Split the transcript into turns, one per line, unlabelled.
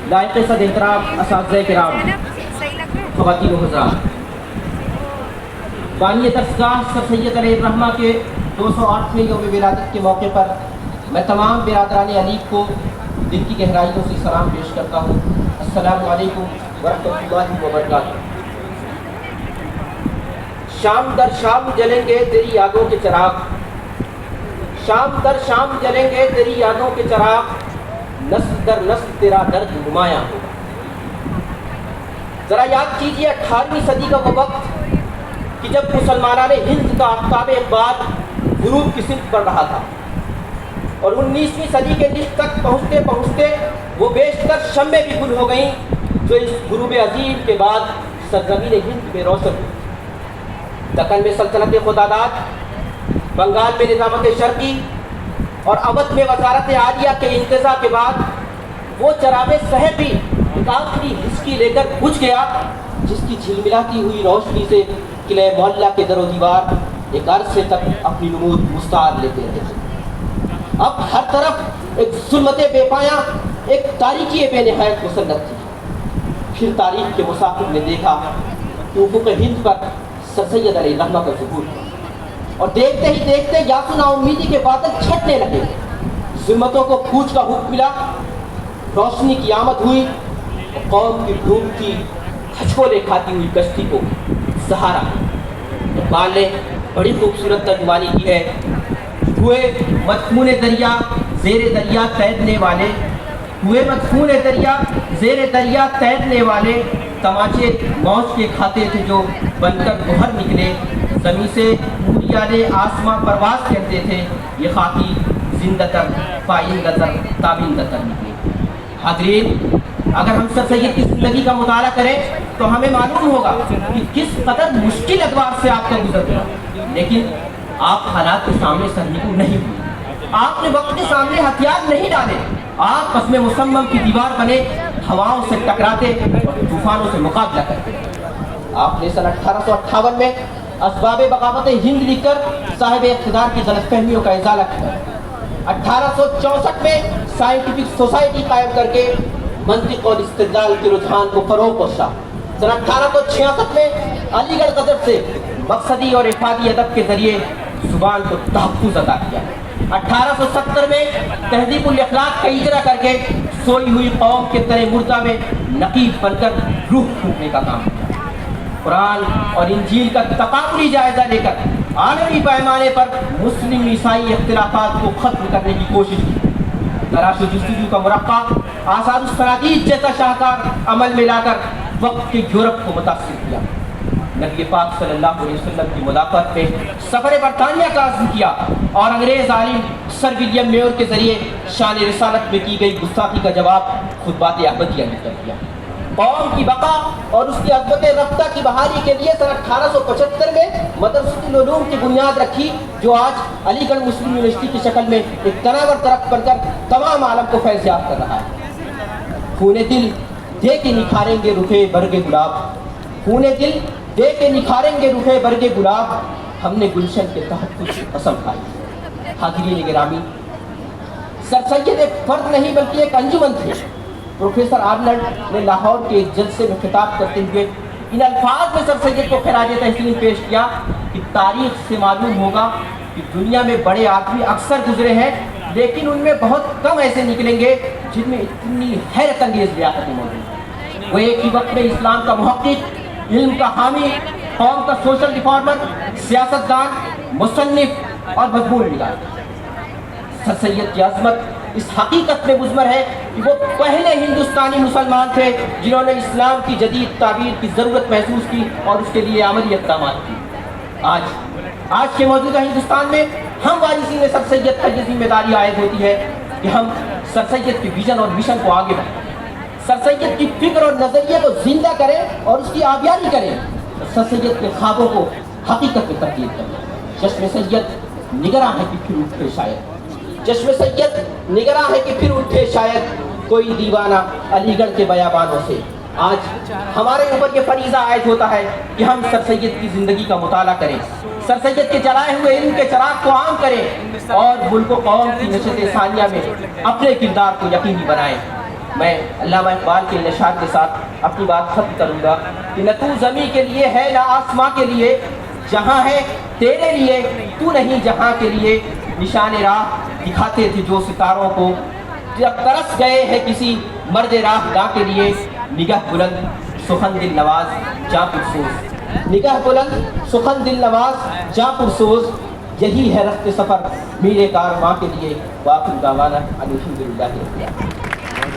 لائق صد احترام اساتذہ کرام، خواتین و حضرات، بانی درسگاہ سر سید علیہ الرحمہ کے 208ویں یوم ولادت کے موقع پر میں تمام برادران علی کو دل کی گہرائیوں سے سلام پیش کرتا ہوں۔ السلام علیکم ورحمۃ اللہ وبرکاتہ۔ شام در شام جلیں گے تیری یادوں کے چراغ، شام در شام جلیں گے تیری یادوں کے چراغ، نسل در نسل تیرا درد نمایاں ہوگا۔ ذرا یاد کیجیے 18ویں صدی کا وہ وقت کہ جب مسلمانان ہند کا آفتاب اقبال غروب کی سمت بڑھ رہا تھا، اور 19ویں صدی کے نصف تک پہنچتے پہنچتے وہ بیشتر شمعیں بھی گل ہو گئیں جو اس غروب عظیم کے بعد سرزمین ہند میں روشن ہوئی۔ دکن میں سلطنت خداداد، بنگال میں نظامت شرقی اور اودھ میں وزارت عالیہ کے انتزاع کے بعد وہ چراغ صحب بھی ایک آخری ہچکی لے کر بجھ گیا جس کی جھلملاتی ہوئی روشنی سے قلعہ محلہ کے در و دیوار ایک عرصے تک اپنی نمود مستعار لیتے رہے تھے۔ اب ہر طرف ایک ظلمت بے پایاں، ایک تاریکی بے نہایت مسلط تھی۔ پھر تاریخ کے مسافر نے دیکھا کہ افق ہند پر سر سید علیہ الرحمہ کا ظہور ہوا، اور دیکھتے ہی دیکھتے یاسو ناامیدی کے بادل چھٹنے لگے، ظلمتوں کو کوچ کا حکم ملا، روشنی کی آمد ہوئی، قوم کی ڈوبتی کھچکولے کھاتی ہوئی کشتی کو سہارا۔ اقبال نے بڑی خوبصورت ترجمانی کی ہے، ہوئے مدفون دریا زیر دریا تیرنے والے، ہوئے مدفون دریا زیر دریا تیرنے والے، تماچے موج کے کھاتے تھے جو بن کر گوہر نکلے، زمین سے موریانِ آسماں پرواز کرتے تھے، یہ خاکی زندہ تر پائندہ تر تابندہ تر نکلے۔ حاضرین، اگر ہم سر سید کی زندگی کا مطالعہ کریں تو ہمیں معلوم ہوگا کہ کس قدر مشکل ادوار سے آپ کا گزر گیا، لیکن آپ حالات کے سامنے سرنگو نہیں ہوئے، آپ نے وقت کے سامنے ہتھیار نہیں ڈالے، آپ قسم مصمم کی دیوار بنے، ہواؤں سے ٹکراتے اور طوفانوں سے مقابلہ کرتے۔ آپ نے سن 1858 میں اسباب بغاوت ہند لکھ کر صاحب اقتدار کی غلط فہمیوں کا ازالہ کیا۔ 1864 میں سائنٹیفک سوسائٹی قائم کر کے منطق اور استدلال کے رجحان کو فروغ بخشا۔ سن 1866 میں علی گڑھ غضب سے مقصدی اور افادی ادب کے ذریعے زبان کو تحفظ عطا کیا۔ 1870 میں تہذیب الاخلاق کا اجرا کر کے سوئی ہوئی قوم کے تن مردہ میں نقیب بن کر روح پھونکنے کا کام کیا۔ قرآن اور انجیل کا تقابلی جائزہ لے کر عالمی پیمانے پر مسلم عیسائی اختلافات کو ختم کرنے کی کوشش کی۔ تلاش و جستجو کا مرقع آثار الصنادید جیسا شاہکار عمل میں لا کر وقت کے یورپ کو متاثر کیا۔ نبی پاک صلی اللہ علیہ وسلم کی مدافعت میں سفر برطانیہ کا عزم کیا، اور انگریز عالم سر ولیم میور کے ذریعے شان رسالت میں کی گئی گستاخی کا جواب خطبات احمدیہ نے کر دیا۔ قوم کی بقا اور اس کی عظمت رفتہ کی بحالی کے لیے سن 1875 میں مدرسۃ العلوم کی بنیاد رکھی، جو آج علی گڑھ مسلم یونیورسٹی کی شکل میں ایک تناور درخت بن کر تمام عالم کو فیض یاب کر رہا ہے۔ خون دل دے کے نکھاریں گے رخے برگ گلاب، خون دل دے کے نکھاریں گے رخے برگ گلاب، ہم نے گلشن کے تحفظ کی قسم کھائی۔ حاضرین گرامی، سر سید ایک فرد نہیں بلکہ ایک انجمن تھے۔ پروفیسر آرنلڈ نے لاہور کے ایک جلسے میں خطاب کرتے ہوئے ان الفاظ میں سر سید کو خراج تحسین پیش کیا کہ تاریخ سے معلوم ہوگا کہ دنیا میں بڑے آدمی اکثر گزرے ہیں، لیکن ان میں بہت کم ایسے نکلیں گے جن میں اتنی حیرت انگیز لیاقتیں موجود ہیں۔ وہ ایک ہی وقت میں اسلام کا محقق، علم کا حامی، قوم کا سوشل ریفارمر، سیاستدان، مصنف اور مضمون نگار۔ سر سید کی عظمت اس حقیقت میں مضمر ہے کہ وہ پہلے ہندوستانی مسلمان تھے جنہوں نے اسلام کی جدید تعبیر کی ضرورت محسوس کی اور اس کے لیے عملی اقدامات کی۔ آج کے موجودہ ہندوستان میں ہم وارثین سر سید پر یہ ذمہ داری عائد ہوتی ہے کہ ہم سر سید کے ویژن اور مشن کو آگے بڑھائیں، سر سید کی فکر اور نظریے کو زندہ کریں اور اس کی آبیاری کریں، سر سید کے خوابوں کو حقیقت میں تبدیل کریں۔ چشم سید نگراں ہے کہ پھر اٹھے شاید، چشم سید نگراں ہے کہ پھر اٹھے شاید کوئی دیوانہ علی گڑھ کے بیابانوں سے۔ آج ہمارے اوپر یہ فریضہ عائد ہوتا ہے کہ ہم سر سید کی زندگی کا مطالعہ کریں، سر سید کے جلائے ہوئے علم کے چراغ کو عام کریں اور ملک و قوم کی نشست ثانیہ میں اپنے کردار کو یقینی بنائیں۔ میں علامہ اقبال کے نشاط کے ساتھ اپنی بات ختم کروں گا کہ نہ تو زمین کے لیے ہے نہ آسماں کے لیے، جہاں ہے تیرے لیے تو نہیں جہاں کے لیے، نشان راہ دکھاتے تھے جو ستاروں کو، جب ترس گئے ہیں کسی مرد راہ داں کے لیے، نگہ بلند سخن دل نواز جاں پرسوز، نگہ بلند سخن دل نواز جاں پرسوز، یہی ہے رخت سفر میرے کارواں کے لیے۔ وآخر دعوانا الحمدللہ رب العالمین۔